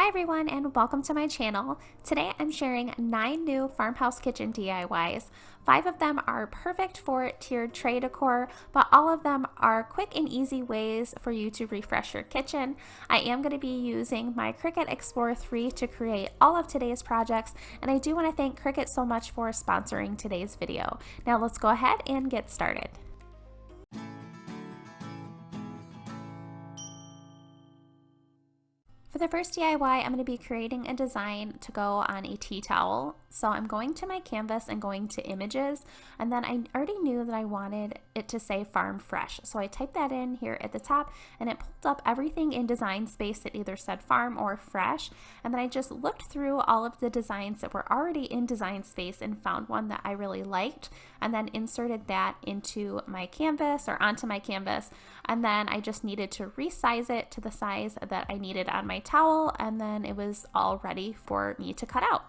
everyone and welcome to my channel. Today I'm sharing 9 new farmhouse kitchen DIYs. 5 of them are perfect for tiered tray decor, but all of them are quick and easy ways for you to refresh your kitchen. I am going to be using my Cricut Explorer 3 to create all of today's projects, and I do want to thank Cricut so much for sponsoring today's video. Now let's go ahead and get started. For the first DIY, I'm going to be creating a design to go on a tea towel. So I'm going to my canvas and going to images, and then I already knew that I wanted it to say farm fresh. So I typed that in here at the top and it pulled up everything in Design Space that either said farm or fresh. And then I just looked through all of the designs that were already in Design Space and found one that I really liked, and then inserted that into my canvas or onto my canvas. And then I just needed to resize it to the size that I needed on my towel, and then it was all ready for me to cut out.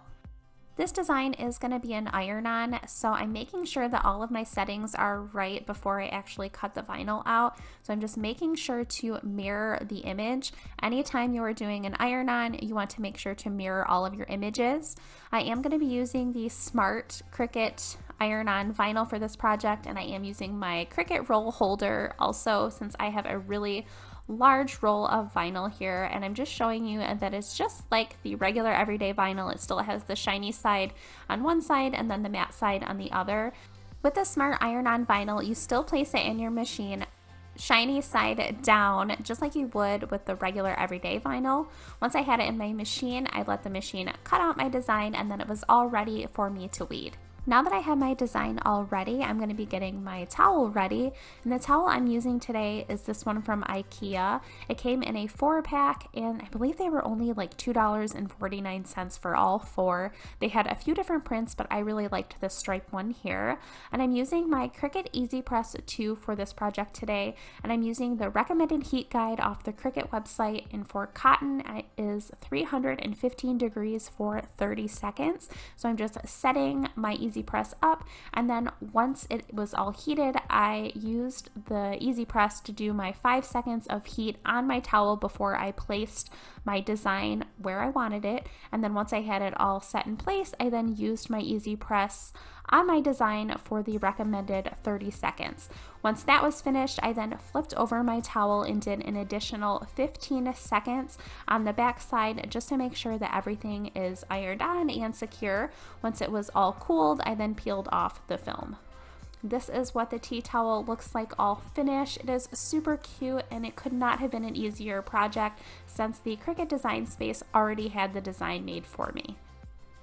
This design is going to be an iron-on, so I'm making sure that all of my settings are right before I actually cut the vinyl out. So I'm just making sure to mirror the image. Anytime you are doing an iron-on, you want to make sure to mirror all of your images. I am going to be using the Smart Cricut iron-on vinyl for this project, and I am using my Cricut roll holder also, since I have a really large roll of vinyl here, and I'm just showing you that it's just like the regular everyday vinyl. It still has the shiny side on one side and then the matte side on the other. With the Smart iron-on vinyl, you still place it in your machine shiny side down, just like you would with the regular everyday vinyl. Once I had it in my machine, I let the machine cut out my design, and then it was all ready for me to weed. Now that I have my design all ready, I'm going to be getting my towel ready, and the towel I'm using today is this one from IKEA. It came in a 4-pack, and I believe they were only like $2.49 for all 4. They had a few different prints, but I really liked this stripe one here. And I'm using my Cricut Easy Press 2 for this project today, and I'm using the recommended heat guide off the Cricut website, and for cotton it is 315 degrees for 30 seconds. So I'm just setting my Easy Press up, and then once it was all heated, I used the Easy Press to do my 5 seconds of heat on my towel before I placed my design where I wanted it. And then once I had it all set in place, I then used my Easy Press on my design for the recommended 30 seconds. Once that was finished, I then flipped over my towel and did an additional 15 seconds on the back side just to make sure that everything is ironed on and secure. Once it was all cooled, I then peeled off the film. This is what the tea towel looks like all finished. It is super cute, and it could not have been an easier project since the Cricut Design Space already had the design made for me.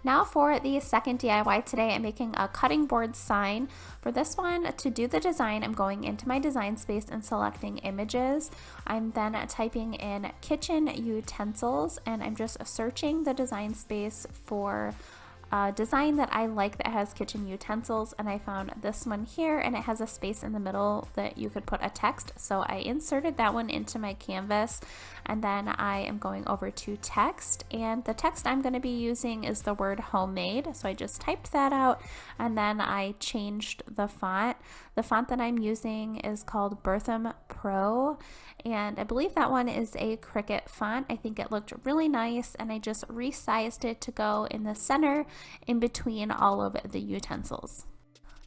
Now for the second DIY today, I'm making a cutting board sign. For this one, to do the design, I'm going into my Design Space and selecting images. I'm then typing in kitchen utensils, and I'm just searching the Design Space for a design that I like that has kitchen utensils, and I found this one here, and it has a space in the middle that you could put a text, so I inserted that one into my canvas. And then I am going over to text, and the text I'm going to be using is the word homemade, so I just typed that out, and then I changed the font. The font that I'm using is called Bertham Pro, and I believe that one is a Cricut font. I think it looked really nice, and I just resized it to go in the center in between all of the utensils.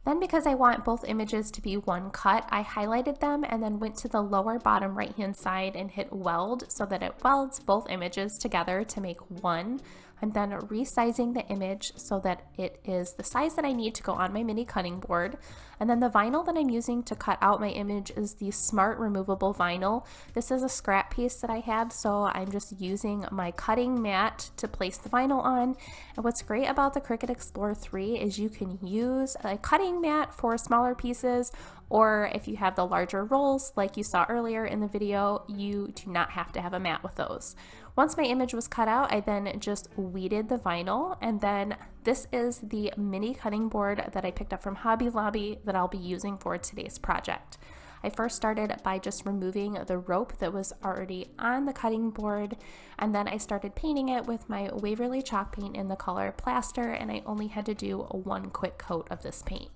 Then, because I want both images to be one cut, I highlighted them and then went to the lower bottom right hand side and hit weld so that it welds both images together to make one. I'm then resizing the image so that it is the size that I need to go on my mini cutting board. And then the vinyl that I'm using to cut out my image is the Smart removable vinyl. This is a scrap piece that I have, so I'm just using my cutting mat to place the vinyl on. And what's great about the Cricut Explorer 3 is you can use a cutting mat for smaller pieces, or if you have the larger rolls like you saw earlier in the video, you do not have to have a mat with those. Once my image was cut out, I then just weeded the vinyl, and then this is the mini cutting board that I picked up from Hobby Lobby that I'll be using for today's project. I first started by just removing the rope that was already on the cutting board, and then I started painting it with my Waverly chalk paint in the color Plaster, and I only had to do one quick coat of this paint.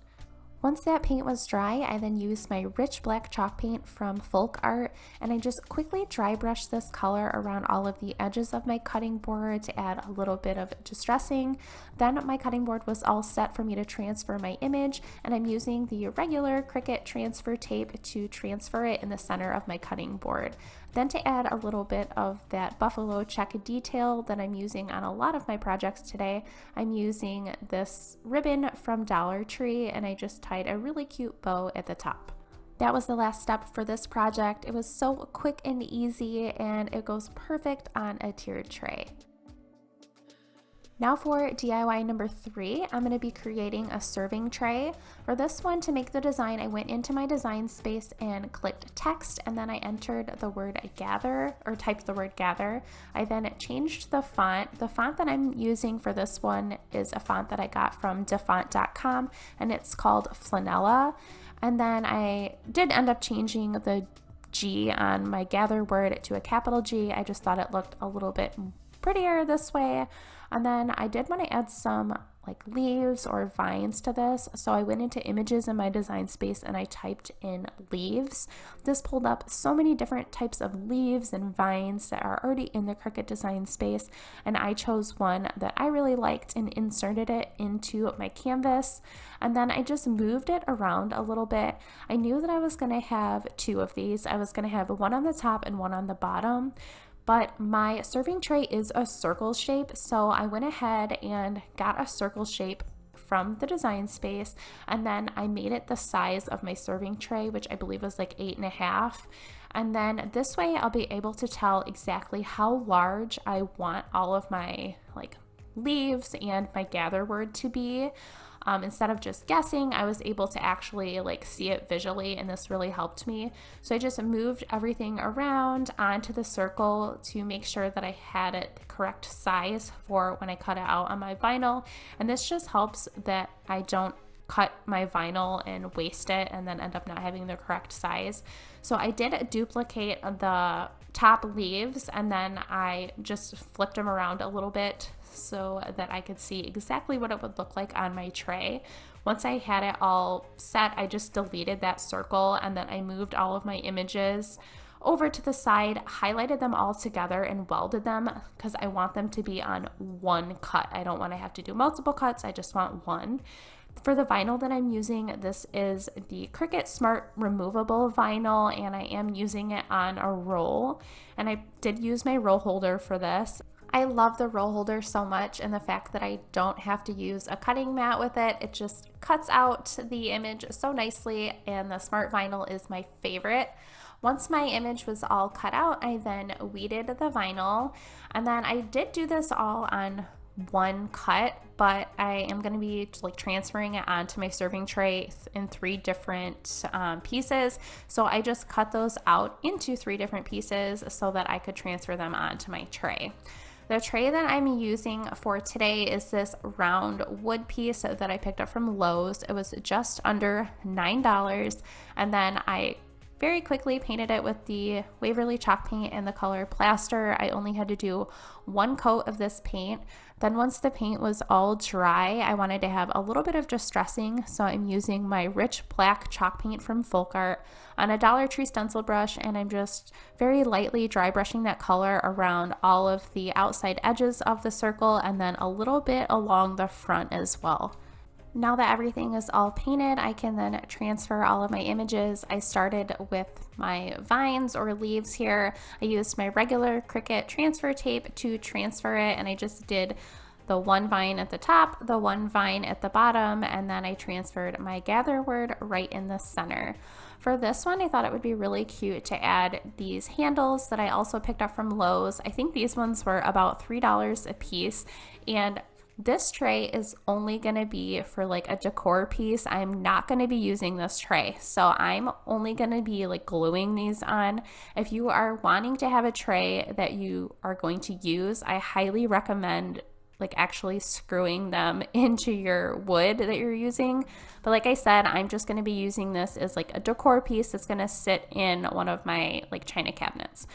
Once that paint was dry, I then used my rich black chalk paint from Folk Art, and I just quickly dry brushed this color around all of the edges of my cutting board to add a little bit of distressing. Then my cutting board was all set for me to transfer my image, and I'm using the regular Cricut transfer tape to transfer it in the center of my cutting board. Then to add a little bit of that buffalo check detail that I'm using on a lot of my projects today, I'm using this ribbon from Dollar Tree, and I just tied a really cute bow at the top. That was the last step for this project. It was so quick and easy, and it goes perfect on a tiered tray. Now for DIY number 3, I'm going to be creating a serving tray. For this one, to make the design, I went into my design space and clicked text, and then I entered the word gather, or typed the word gather. I then changed the font. The font that I'm using for this one is a font that I got from defont.com, and it's called Flanella. And then I did end up changing the G on my gather word to a capital G. I just thought it looked a little bit prettier this way. And then I did want to add some like leaves or vines to this, so I went into images in my design space and I typed in leaves. This pulled up so many different types of leaves and vines that are already in the Cricut design space, and I chose one that I really liked and inserted it into my canvas. And then I just moved it around a little bit. I knew that I was going to have 2 of these. I was going to have one on the top and one on the bottom. But my serving tray is a circle shape, so I went ahead and got a circle shape from the design space, and then I made it the size of my serving tray, which I believe was like 8.5. And then this way I'll be able to tell exactly how large I want all of my like leaves and my gather word to be. Instead of just guessing, I was able to actually like see it visually, and this really helped me. So I just moved everything around onto the circle to make sure that I had it the correct size for when I cut it out on my vinyl. And this just helps that I don't cut my vinyl and waste it and then end up not having the correct size. So I did duplicate the top leaves, and then I just flipped them around a little bit so that I could see exactly what it would look like on my tray. Once I had it all set, I just deleted that circle, and then I moved all of my images over to the side, highlighted them all together and welded them because I want them to be on one cut. I don't want to have to do multiple cuts, I just want one. For the vinyl that I'm using, this is the Cricut Smart Removable Vinyl, and I am using it on a roll, and I did use my roll holder for this. I love the roll holder so much, and the fact that I don't have to use a cutting mat with it. It just cuts out the image so nicely, and the Smart Vinyl is my favorite. Once my image was all cut out, I then weeded the vinyl, and then I did do this all on one cut, but I am going to be like transferring it onto my serving tray in 3 different pieces. So I just cut those out into 3 different pieces so that I could transfer them onto my tray. The tray that I'm using for today is this round wood piece that I picked up from Lowe's. It was just under $9, and then I very quickly painted it with the Waverly chalk paint in the color Plaster. I only had to do 1 coat of this paint. Then once the paint was all dry, I wanted to have a little bit of distressing, so I'm using my rich black chalk paint from Folk Art on a Dollar Tree stencil brush, and I'm just very lightly dry brushing that color around all of the outside edges of the circle and then a little bit along the front as well. Now that everything is all painted, I can then transfer all of my images. I started with my vines or leaves here. I used my regular Cricut transfer tape to transfer it, and I just did the 1 vine at the top, the 1 vine at the bottom, and then I transferred my gather word right in the center. For this one, I thought it would be really cute to add these handles that I also picked up from Lowe's. I think these ones were about $3 a piece, and this tray is only going to be for like a decor piece. I'm not going to be using this tray, so I'm only going to be like gluing these on. If you are wanting to have a tray that you are going to use, I highly recommend like actually screwing them into your wood that you're using. But like I said, I'm just going to be using this as like a decor piece that's going to sit in one of my like china cabinets.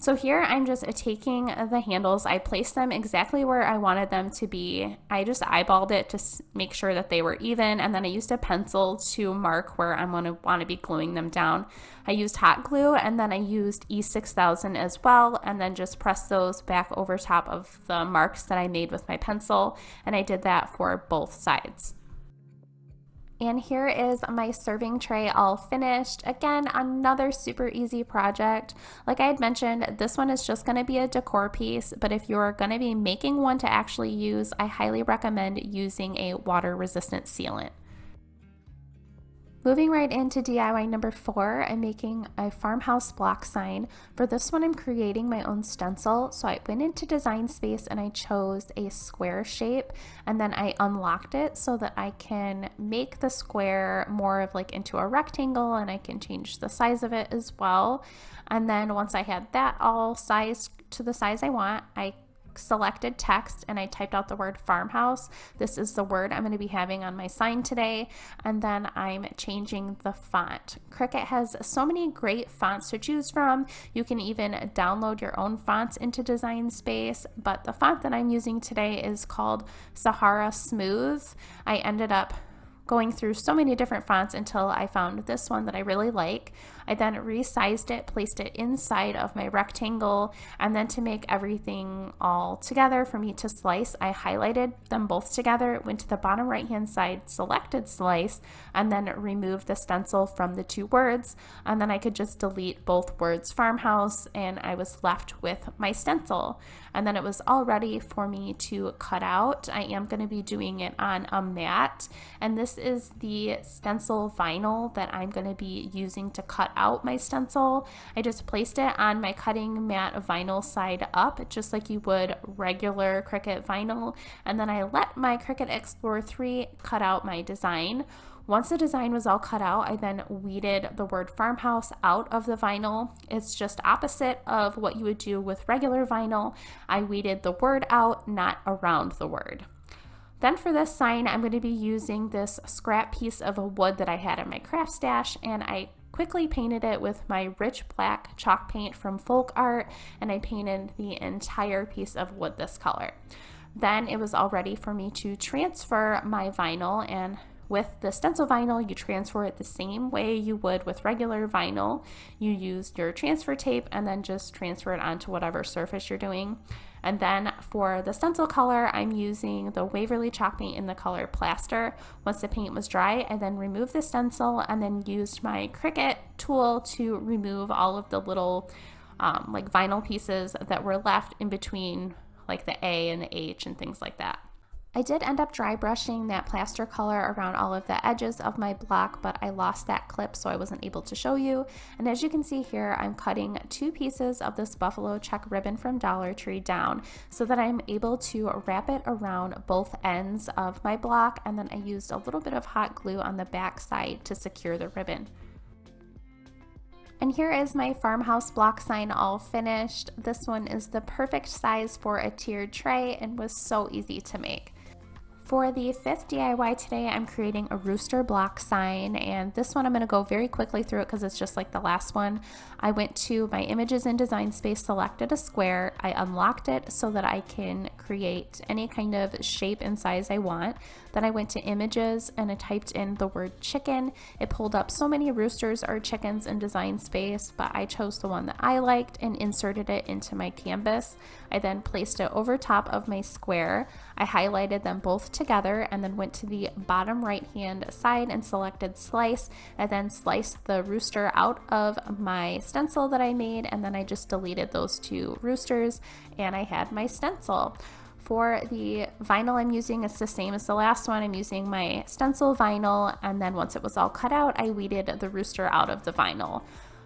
So here I'm just taking the handles, I placed them exactly where I wanted them to be. I just eyeballed it to make sure that they were even, and then I used a pencil to mark where I'm going to want to be gluing them down. I used hot glue, and then I used E6000 as well, and then just pressed those back over top of the marks that I made with my pencil, and I did that for both sides. And here is my serving tray all finished. Again, another super easy project. Like I had mentioned, this one is just gonna be a decor piece, but if you're gonna be making one to actually use, I highly recommend using a water resistant sealant. Moving right into DIY number 4, I'm making a farmhouse block sign. For this one, I'm creating my own stencil. So I went into Design Space and I chose a square shape, and then I unlocked it so that I can make the square more of like into a rectangle, and I can change the size of it as well. And then once I had that all sized to the size I want, I selected text and I typed out the word farmhouse. This is the word I'm going to be having on my sign today. And then I'm changing the font. Cricut has so many great fonts to choose from. You can even download your own fonts into Design Space, but the font that I'm using today is called Sahara Smooth. I ended up going through so many different fonts until I found this one that I really like. I then resized it, placed it inside of my rectangle, and then to make everything all together for me to slice, I highlighted them both together, went to the bottom right hand side, selected slice, and then removed the stencil from the two words, and then I could just delete both words farmhouse, and I was left with my stencil. And then it was all ready for me to cut out. I am going to be doing it on a mat, and this is the stencil vinyl that I'm going to be using to cut out my stencil. I just placed it on my cutting mat vinyl side up, just like you would regular Cricut vinyl, and then I let my Cricut Explorer 3 cut out my design. Once the design was all cut out, I then weeded the word farmhouse out of the vinyl. It's just opposite of what you would do with regular vinyl. I weeded the word out, not around the word. Then for this sign, I'm going to be using this scrap piece of wood that I had in my craft stash, and I quickly painted it with my rich black chalk paint from Folk Art, and I painted the entire piece of wood this color. Then it was all ready for me to transfer my vinyl, and with the stencil vinyl, you transfer it the same way you would with regular vinyl. You use your transfer tape and then just transfer it onto whatever surface you're doing. And then for the stencil color, I'm using the Waverly chalk paint in the color Plaster. Once the paint was dry, I then removed the stencil and then used my Cricut tool to remove all of the little like vinyl pieces that were left in between like the A and the H and things like that. I did end up dry brushing that plaster color around all of the edges of my block, but I lost that clip so I wasn't able to show you. And as you can see here, I'm cutting 2 pieces of this buffalo check ribbon from Dollar Tree down so that I'm able to wrap it around both ends of my block, and then I used a little bit of hot glue on the back side to secure the ribbon. And here is my farmhouse block sign all finished. This one is the perfect size for a tiered tray and was so easy to make. For the 5th DIY today, I'm creating a rooster block sign, and this one I'm going to go very quickly through it because it's just like the last one. I went to my images in Design Space, selected a square, I unlocked it so that I can create any kind of shape and size I want. Then I went to images and I typed in the word chicken. It pulled up so many roosters or chickens in Design Space, but I chose the one that I liked and inserted it into my canvas. I then placed it over top of my square. I highlighted them both together and then went to the bottom right hand side and selected slice. I then sliced the rooster out of my stencil that I made, and then I just deleted those 2 roosters and I had my stencil. For the vinyl I'm using, it's the same as the last one. I'm using my stencil vinyl, and then once it was all cut out, I weeded the rooster out of the vinyl.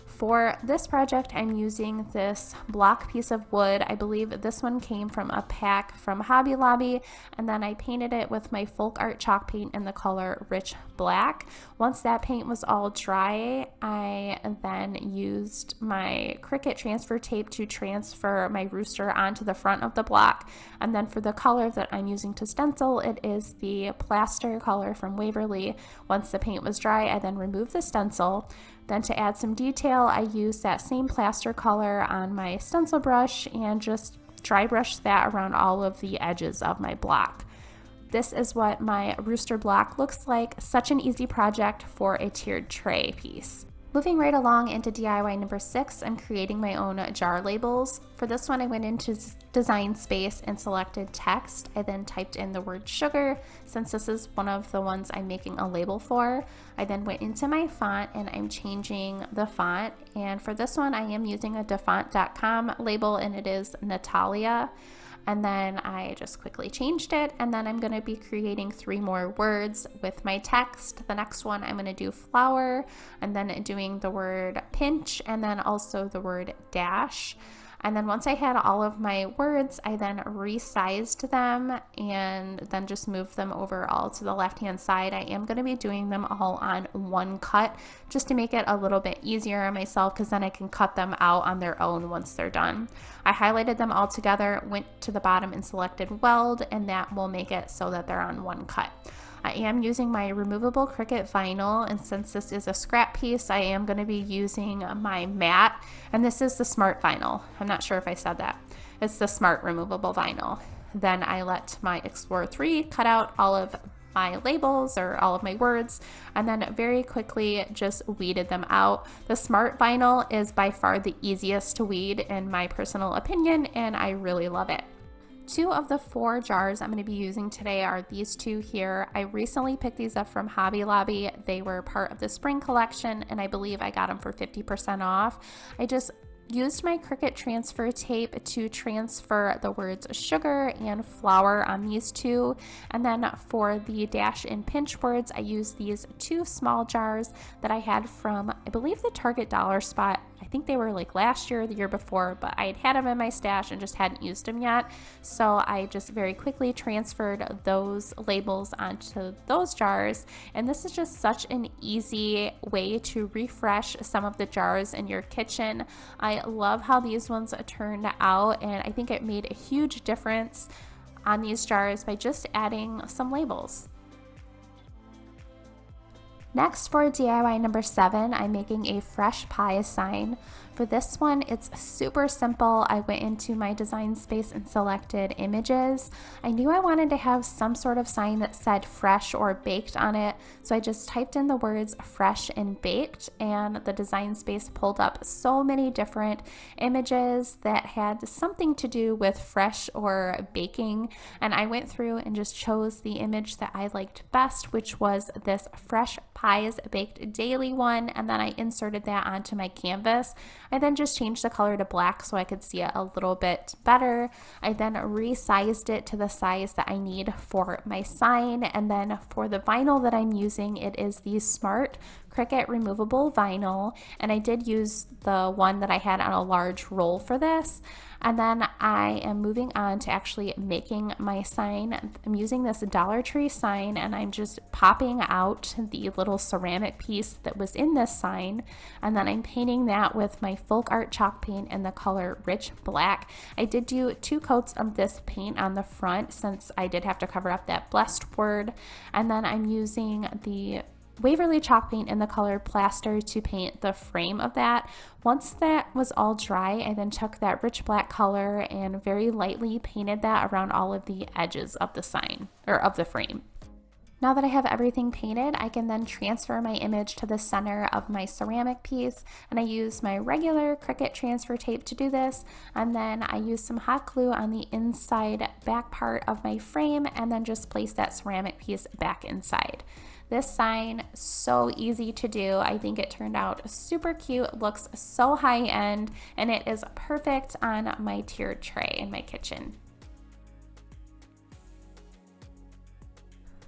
For this project, I'm using this block piece of wood. I believe this one came from a pack from Hobby Lobby, and then I painted it with my Folk Art chalk paint in the color Rich Black. Once that paint was all dry, I then used my Cricut transfer tape to transfer my rooster onto the front of the block. And then for the color that I'm using to stencil, it is the Plaster color from Waverly. Once the paint was dry, I then removed the stencil, Then to add some detail, I used that same plaster color on my stencil brush and just dry brushed that around all of the edges of my block. This is what my Rooster block looks like. Such an easy project for a tiered tray piece. Moving right along into DIY number 6, I'm creating my own jar labels. For this one, I went into Design Space and selected text. I then typed in the word sugar, since this is one of the ones I'm making a label for. I then went into my font and I'm changing the font. And for this one, I am using a defont.com label and it is Natalia. And then I just quickly changed it, and then I'm going to be creating 3 more words with my text. The next one I'm going to do flower, and then doing the word pinch, and then also the word dash. And then once I had all of my words, I then resized them and then just moved them over all to the left-hand side. I am going to be doing them all on one cut just to make it a little bit easier on myself, because then I can cut them out on their own once they're done. I highlighted them all together, went to the bottom and selected weld, and that will make it so that they're on one cut. I am using my removable Cricut vinyl, and since this is a scrap piece, I am going to be using my mat, and this is the smart vinyl. I'm not sure if I said that. It's the smart removable vinyl. Then I let my Explorer 3 cut out all of my labels or all of my words, and then very quickly just weeded them out. The smart vinyl is by far the easiest to weed in my personal opinion, and I really love it. 2 of the 4 jars I'm going to be using today are these 2 here. I recently picked these up from Hobby Lobby. They were part of the spring collection, and I believe I got them for 50% off. I just used my Cricut transfer tape to transfer the words sugar and flour on these 2, and then for the dash and pinch words, I used these 2 small jars that I had from, I believe, the Target dollar spot. I think they were like last year or the year before, but I had them in my stash and just hadn't used them yet. So I just very quickly transferred those labels onto those jars. And this is just such an easy way to refresh some of the jars in your kitchen. I love how these ones turned out, and I think it made a huge difference on these jars by just adding some labels. Next, for DIY number 7, I'm making a fresh pie sign. For this one, it's super simple. I went into my design space and selected images. I knew I wanted to have some sort of sign that said fresh or baked on it, so I just typed in the words fresh and baked, and the design space pulled up so many different images that had something to do with fresh or baking, and I went through and just chose the image that I liked best, which was this fresh pies baked daily one, and then I inserted that onto my canvas. I then just changed the color to black so I could see it a little bit better. I then resized it to the size that I need for my sign, and then for the vinyl that I'm using, it is the Smart Cricut removable vinyl, and I did use the one that I had on a large roll for this. And then I am moving on to actually making my sign. I'm using this Dollar Tree sign, and I'm just popping out the little ceramic piece that was in this sign, and then I'm painting that with my Folk Art chalk paint in the color Rich Black. I did do 2 coats of this paint on the front since I did have to cover up that blessed word, and then I'm using the Waverly chalk paint in the color Plaster to paint the frame of that. Once that was all dry, I then took that Rich Black color and very lightly painted that around all of the edges of the sign, or of the frame. Now that I have everything painted, I can then transfer my image to the center of my ceramic piece, and I use my regular Cricut transfer tape to do this, and then I use some hot glue on the inside back part of my frame, and then just place that ceramic piece back inside. This sign, so easy to do. I think it turned out super cute, looks so high end, and it is perfect on my tiered tray in my kitchen.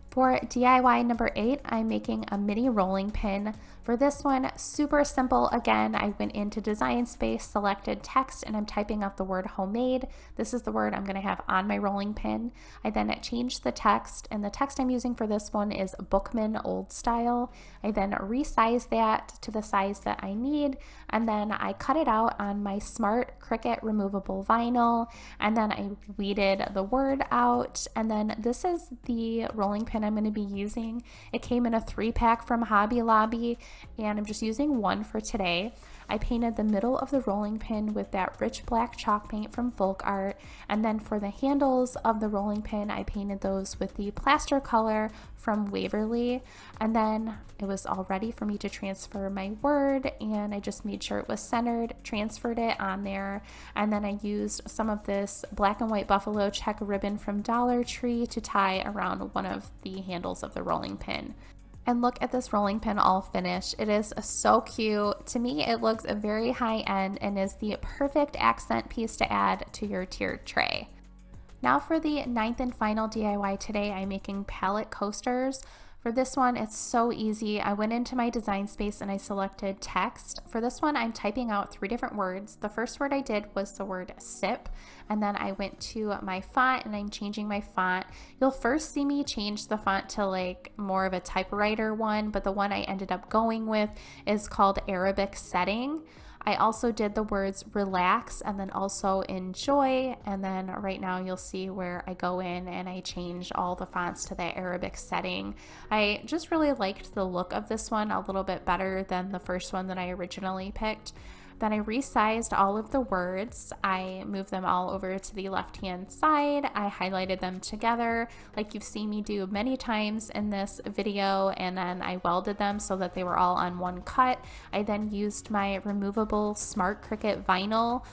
For DIY number 8, I'm making a mini rolling pin. For this one, super simple. Again, I went into Design Space, selected text, and I'm typing out the word homemade. This is the word I'm going to have on my rolling pin. I then changed the text, and the text I'm using for this one is Bookman Old Style. I then resized that to the size that I need, and then I cut it out on my Smart Cricut removable vinyl, and then I weeded the word out, and then this is the rolling pin I'm going to be using. It came in a 3-pack from Hobby Lobby, and I'm just using one for today. I painted the middle of the rolling pin with that rich black chalk paint from Folk Art, and then for the handles of the rolling pin, I painted those with the plaster color from Waverly, and then it was all ready for me to transfer my word, and I just made sure it was centered, transferred it on there, and then I used some of this black and white buffalo check ribbon from Dollar Tree to tie around one of the handles of the rolling pin. And look at this rolling pin all finished. It is so cute. To me, it looks very high end and is the perfect accent piece to add to your tiered tray. Now for the 9th and final DIY today, I'm making palette coasters. For this one, it's so easy. I went into my design space and I selected text. For this one, I'm typing out 3 different words. The first word I did was the word sip, and then I went to my font and I'm changing my font. You'll first see me change the font to like more of a typewriter one, but the one I ended up going with is called Arabic Setting. I also did the words relax and then also enjoy, and then right now you'll see where I go in and I change all the fonts to that Arabic setting. I just really liked the look of this one a little bit better than the first one that I originally picked. Then I resized all of the words. I moved them all over to the left-hand side. I highlighted them together like you've seen me do many times in this video, and then I welded them so that they were all on one cut. I then used my removable Smart Cricut vinyl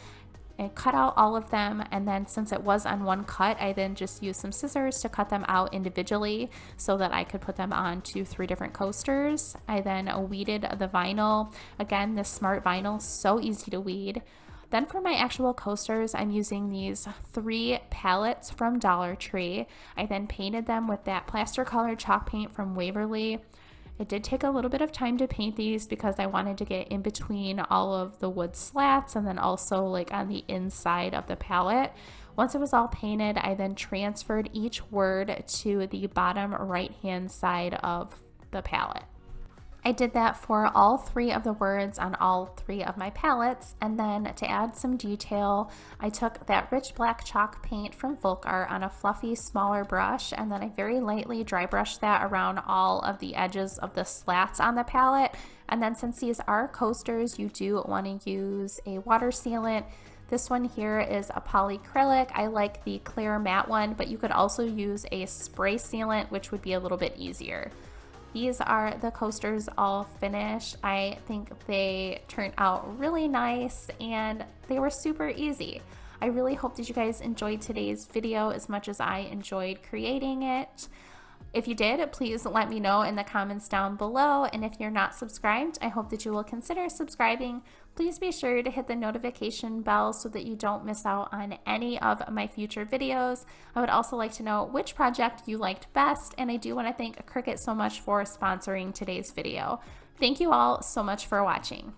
and cut out all of them, and then since it was on one cut, I then just used some scissors to cut them out individually so that I could put them onto 3 different coasters. I then weeded the vinyl. Again, this smart vinyl, so easy to weed. Then for my actual coasters, I'm using these 3 palettes from Dollar Tree. I then painted them with that plaster colored chalk paint from Waverly. It did take a little bit of time to paint these because I wanted to get in between all of the wood slats and then also like on the inside of the palette. Once it was all painted, I then transferred each word to the bottom right hand side of the palette. I did that for all 3 of the words on all 3 of my palettes, and then to add some detail, I took that rich black chalk paint from Folk Art on a fluffy smaller brush, and then I very lightly dry brushed that around all of the edges of the slats on the palette. And then since these are coasters, you do want to use a water sealant. This one here is a polyacrylic. I like the clear matte one, but you could also use a spray sealant, which would be a little bit easier. These are the coasters all finished. I think they turned out really nice and they were super easy. I really hope that you guys enjoyed today's video as much as I enjoyed creating it. If you did, please let me know in the comments down below. And if you're not subscribed, I hope that you will consider subscribing. Please be sure to hit the notification bell so that you don't miss out on any of my future videos. I would also like to know which project you liked best, and I do want to thank Cricut so much for sponsoring today's video. Thank you all so much for watching.